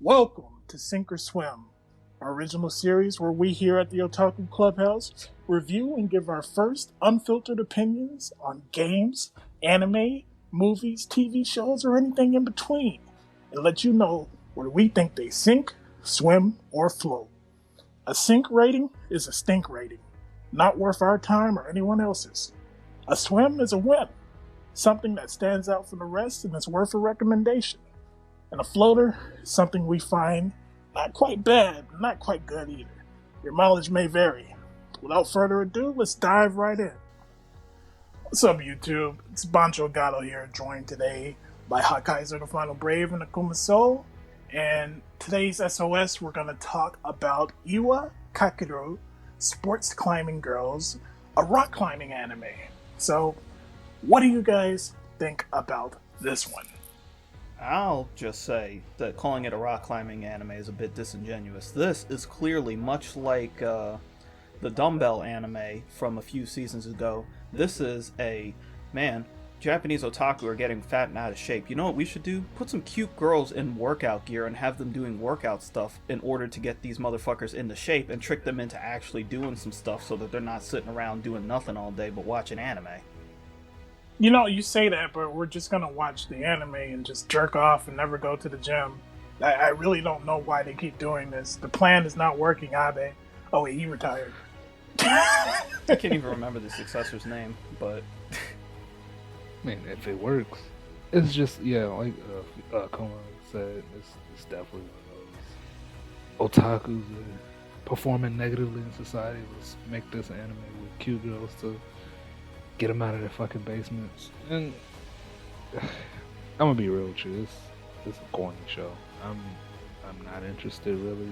Welcome to Sink or Swim, our original series where we here at the Otaku Clubhouse review and give our first unfiltered opinions on games, anime, movies, TV shows, or anything in between, and let you know where we think they sink, swim, or float. A sink rating is a stink rating, not worth our time or anyone else's. A swim is a win, something that stands out from the rest and is worth a recommendation. And a floater is something we find not quite bad, but not quite good either. Your mileage may vary. Without further ado, let's dive right in. What's up, YouTube? It's Bancho Gato here, joined today by Hakaiser the Final Brave and Akuma Soul. And today's SOS, we're going to talk about Iwa Kakeru, Sports Climbing Girls, a rock climbing anime. So, what do you guys think about this one? I'll just say that calling it a rock climbing anime is a bit disingenuous. This is clearly much like the dumbbell anime from a few seasons ago. This is Japanese otaku are getting fat and out of shape. You know what we should do? Put some cute girls in workout gear and have them doing workout stuff in order to get these motherfuckers into shape and trick them into actually doing some stuff so that they're not sitting around doing nothing all day but watching anime. You know, you say that, but we're just gonna watch the anime and just jerk off and never go to the gym. I really don't know why they keep doing this. The plan is not working, Abe. Oh wait, he retired. I can't even remember the successor's name, but... Man, if it works. It's just, like Koma said, it's definitely one of those otakus that are performing negatively in society. Let's make this anime with cute girls to get them out of their fucking basements. And I'm gonna be real with you, it's a corny show. I'm not interested really.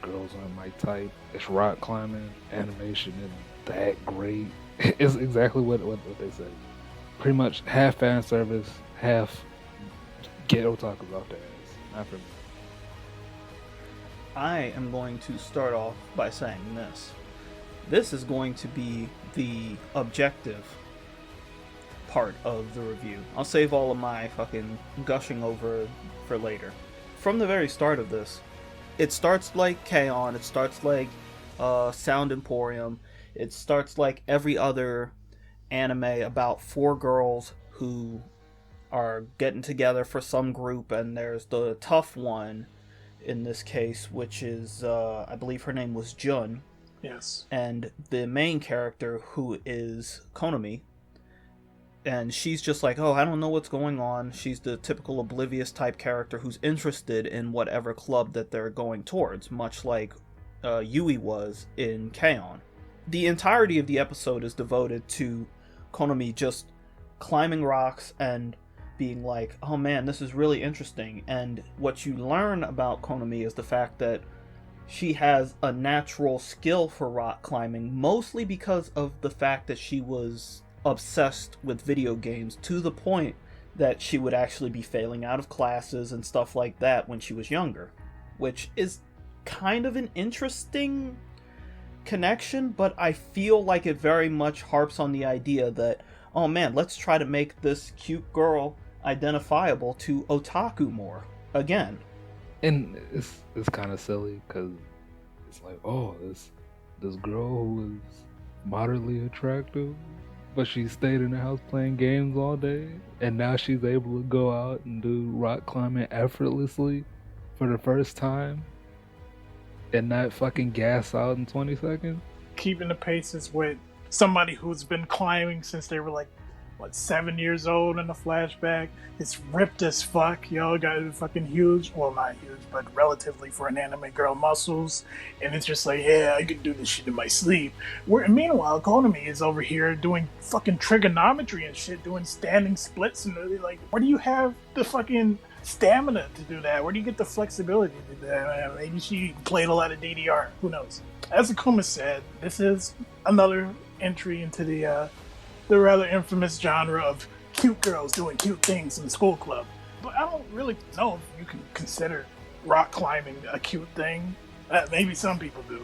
Girls aren't my type. It's rock climbing, animation isn't that great. It's exactly what they say. Pretty much half fan service, half get otakus off their ass. Not for me. I am going to start off by saying this. This is going to be the objective part of the review. I'll save all of my fucking gushing over for later. From the very start of this, it starts like K-On!, it starts like Sound Emporium, it starts like every other anime about four girls who are getting together for some group, and there's the tough one in this case, which is, I believe her name was Jun. Yes. And the main character, who is Konami, and she's just like, oh, I don't know what's going on. She's the typical oblivious type character who's interested in whatever club that they're going towards, much like Yui was in K-On! The entirety of the episode is devoted to Konami just climbing rocks and being like, oh man, this is really interesting. And what you learn about Konami is the fact that she has a natural skill for rock climbing, mostly because of the fact that she was obsessed with video games to the point that she would actually be failing out of classes and stuff like that when she was younger, which is kind of an interesting connection, but I feel like it very much harps on the idea that, oh man, let's try to make this cute girl identifiable to otaku more again. And it's kind of silly because it's like, oh, this girl who is moderately attractive, but she stayed in the house playing games all day, and now she's able to go out and do rock climbing effortlessly for the first time and not fucking gas out in 20 seconds. Keeping the paces with somebody who's been climbing since they were 7 years old in the flashback. It's ripped as fuck, got fucking huge, well not huge, but relatively for an anime girl muscles, and it's just like, yeah, I could do this shit in my sleep. Meanwhile, Konami is over here doing fucking trigonometry and shit, doing standing splits, and they're like, where do you have the fucking stamina to do that? Where do you get the flexibility to do that? Maybe she played a lot of DDR, who knows? As Akuma said, this is another entry into the rather infamous genre of cute girls doing cute things in the school club. But I don't really know if you can consider rock climbing a cute thing. Maybe some people do.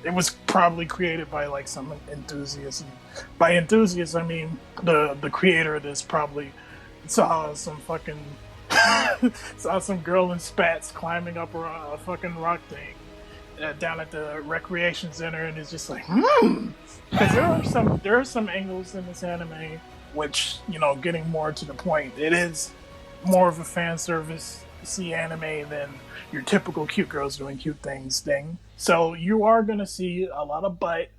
It was probably created by some enthusiasts. And by enthusiasts, I mean the creator of this probably saw some fucking Saw some girl in spats climbing up a fucking rock thing down at the recreation center, and it's just like, because there are some angles in this anime which, you know, getting more to the point, it is more of a fan service see anime than your typical cute girls doing cute things thing. So you are gonna see a lot of butt,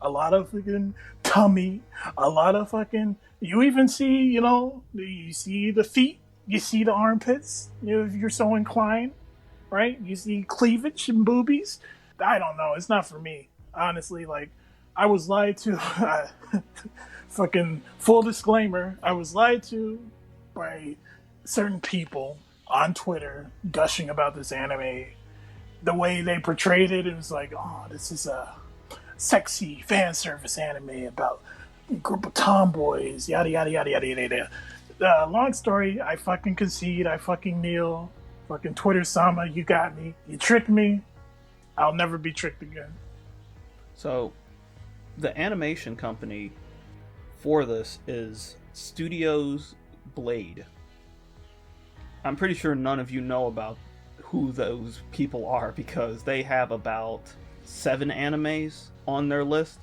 a lot of fucking tummy, a lot of fucking. You even see, you know, you see the feet, you see the armpits, you know, if you're so inclined, right? You see cleavage and boobies. I don't know. It's not for me, honestly. Like, I was lied to. Fucking full disclaimer: I was lied to by certain people on Twitter gushing about this anime. The way they portrayed it, it was like, oh, this is a sexy fan service anime about a group of tomboys, yada yada yada yada yada. Long story, I fucking concede, I fucking kneel. Fucking Twitter Sama, you got me. You tricked me. I'll never be tricked again. So, the animation company for this is Studios Blade. I'm pretty sure none of you know about who those people are because they have about 7 animes on their list,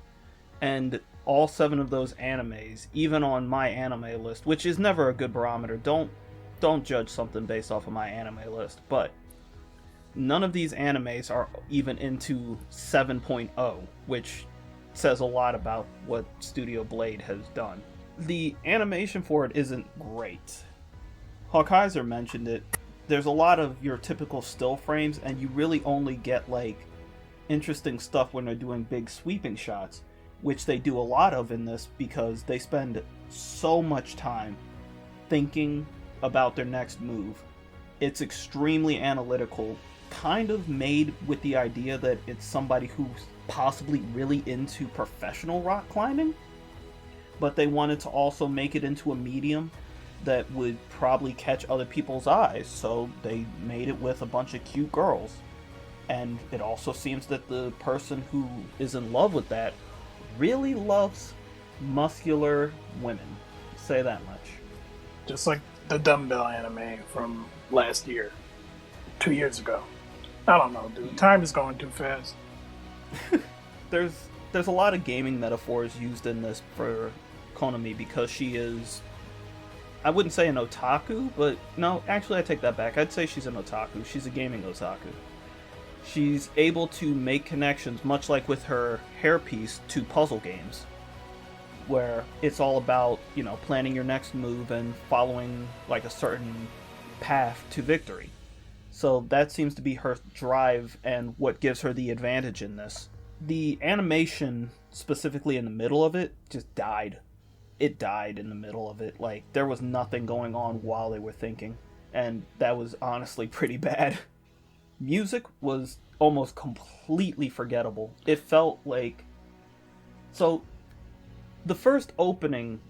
and all 7 of those animes, even on my anime list, which is never a good barometer, don't judge something based off of my anime list, but none of these animes are even into 7.0, which says a lot about what Studio Blade has done. The animation for it isn't great. Hawkeyser mentioned it. There's a lot of your typical still frames, and you really only get like interesting stuff when they're doing big sweeping shots, which they do a lot of in this because they spend so much time thinking about their next move. It's extremely analytical, kind of made with the idea that it's somebody who's possibly really into professional rock climbing, but they wanted to also make it into a medium that would probably catch other people's eyes, so they made it with a bunch of cute girls. And it also seems that the person who is in love with that really loves muscular women. Say that much. Just like the dumbbell anime from last year, 2 years ago. I don't know, dude. Time is going too fast. There's a lot of gaming metaphors used in this for Konami because she is, I wouldn't say an otaku, but no, actually I take that back. I'd say she's an otaku. She's a gaming otaku. She's able to make connections, much like with her hairpiece, to puzzle games, where it's all about, you know, planning your next move and following like a certain path to victory. So that seems to be her drive and what gives her the advantage in this. The animation, specifically in the middle of it, just died. It died in the middle of it. Like, there was nothing going on while they were thinking. And that was honestly pretty bad. Music was almost completely forgettable. It felt like... So, the first opening,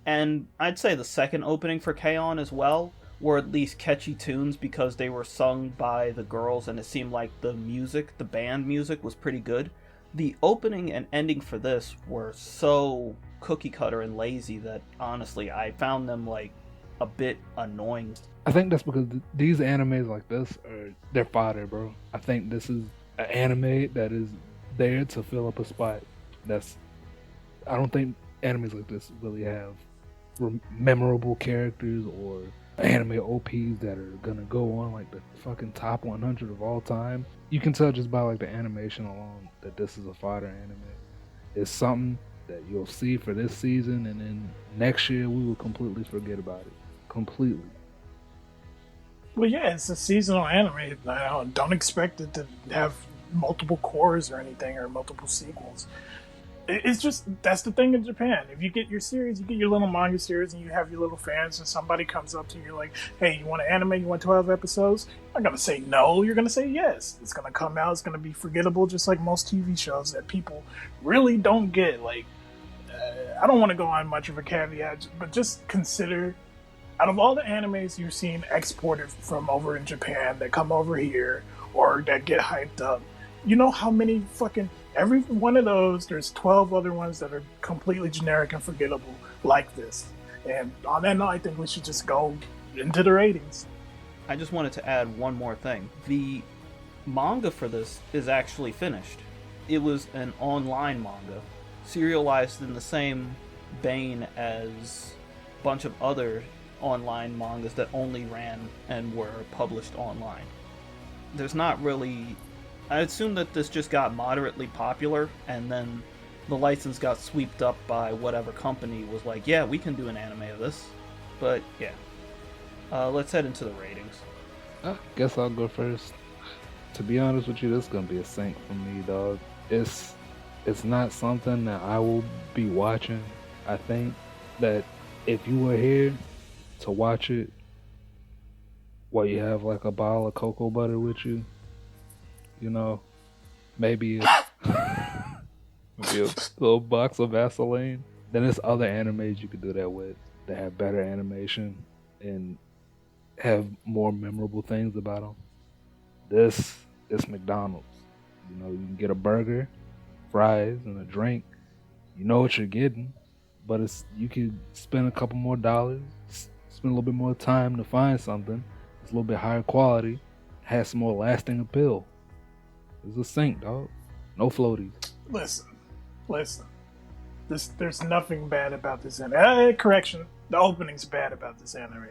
and I'd say the second opening for K-On! As well, were at least catchy tunes because they were sung by the girls and it seemed like the music, the band music, was pretty good. The opening and ending for this were so cookie cutter and lazy that honestly I found them like a bit annoying. I think that's because these animes like this they're fodder, bro. I think this is an anime that is there to fill up a spot. I don't think animes like this really have memorable characters or anime OPs that are gonna go on like the fucking top 100 of all time. You can tell just by like the animation alone that this is a fodder anime. It's something that you'll see for this season, and then next year we will completely forget about it. Completely. Well, yeah, it's a seasonal anime. Don't expect it to have multiple cores or anything, or multiple sequels. It's just, that's the thing in Japan. If you get your series, you get your little manga series, and you have your little fans, and somebody comes up to you like, hey, you want an anime? You want 12 episodes? I'm not going to say no. You're going to say yes. It's going to come out. It's going to be forgettable, just like most TV shows that people really don't get. Like, I don't want to go on much of a caveat, but just consider, out of all the animes you've seen exported from over in Japan that come over here or that get hyped up, you know how many fucking... Every one of those, there's 12 other ones that are completely generic and forgettable like this. And on that note, I think we should just go into the ratings. I just wanted to add one more thing. The manga for this is actually finished. It was an online manga, serialized in the same vein as a bunch of other online mangas that only ran and were published online. There's not really... I assume that this just got moderately popular, and then the license got swept up by whatever company was like, yeah, we can do an anime of this. But, yeah. Let's head into the ratings. I guess I'll go first. To be honest with you, this is gonna be a sink for me, dog. It's not something that I will be watching. I think that if you were here to watch it while you have like a bottle of cocoa butter with you, you know, maybe a little box of Vaseline, then there's other animes you could do that with that have better animation and have more memorable things about them. This is McDonald's. You know, you can get a burger, fries, and a drink. You know what you're getting, but you could spend a couple more dollars, spend a little bit more time to find something that's a little bit higher quality, has some more lasting appeal. It's a sink, dog. No floaties. Listen. There's nothing bad about this anime. Correction, the opening's bad about this anime.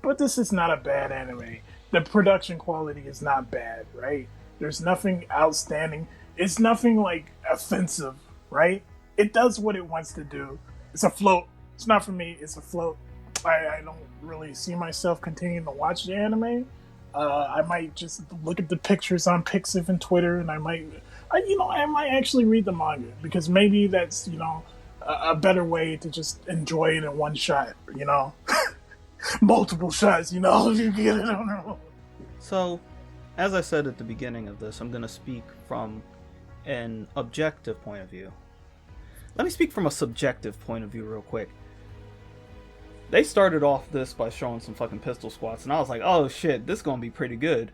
But this is not a bad anime. The production quality is not bad, right? There's nothing outstanding. It's nothing like offensive, right? It does what it wants to do. It's a float. It's not for me. It's a float. I don't really see myself continuing to watch the anime. I might just look at the pictures on Pixiv and Twitter, and I might actually read the manga, because maybe that's, a better way to just enjoy it in one shot, multiple shots, if you get it on a roll. So, as I said at the beginning of this, I'm going to speak from an objective point of view. Let me speak from a subjective point of view real quick. They started off this by showing some fucking pistol squats, and I was like, oh shit, this is going to be pretty good.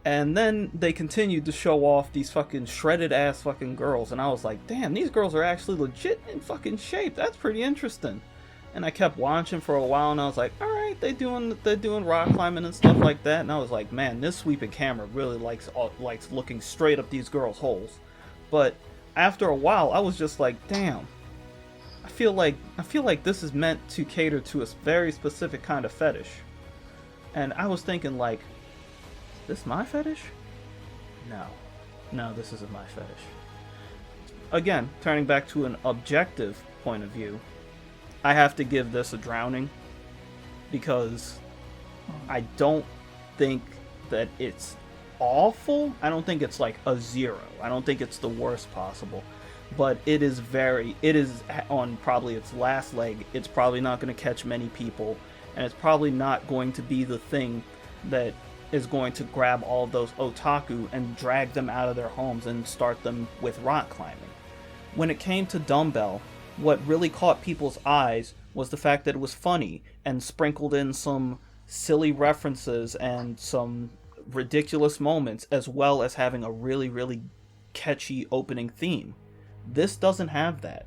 And then they continued to show off these fucking shredded ass fucking girls, and I was like, damn, these girls are actually legit in fucking shape. That's pretty interesting. And I kept watching for a while, and I was like, all right, they're doing rock climbing and stuff like that. And I was like, man, this sweeping camera really likes looking straight up these girls' holes. But after a while, I was just like, damn, I feel like this is meant to cater to a very specific kind of fetish. And I was thinking, like, this my fetish? No, this isn't my fetish. Again, turning back to an objective point of view, I have to give this a drowning, because I don't think that it's awful. I don't think it's like a 0. I don't think it's the worst possible. But it is on probably its last leg. It's probably not going to catch many people, and it's probably not going to be the thing that is going to grab all of those otaku and drag them out of their homes and start them with rock climbing. When it came to Dumbbell, what really caught people's eyes was the fact that it was funny and sprinkled in some silly references and some ridiculous moments, as well as having a really, really catchy opening theme. This doesn't have that.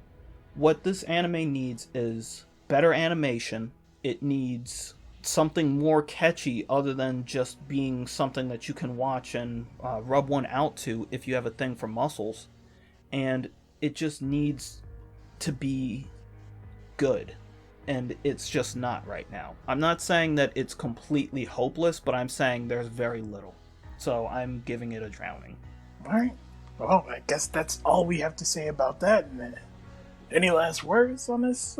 What this anime needs is better animation. It needs something more catchy other than just being something that you can watch and rub one out to if you have a thing for muscles. And it just needs to be good. And it's just not right now. I'm not saying that it's completely hopeless, but I'm saying there's very little. So I'm giving it a drowning. Alright. Well, I guess that's all we have to say about that. Any last words on this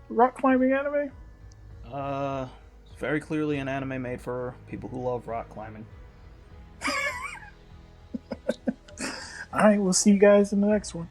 rock climbing anime? It's very clearly an anime made for people who love rock climbing. Alright, we'll see you guys in the next one.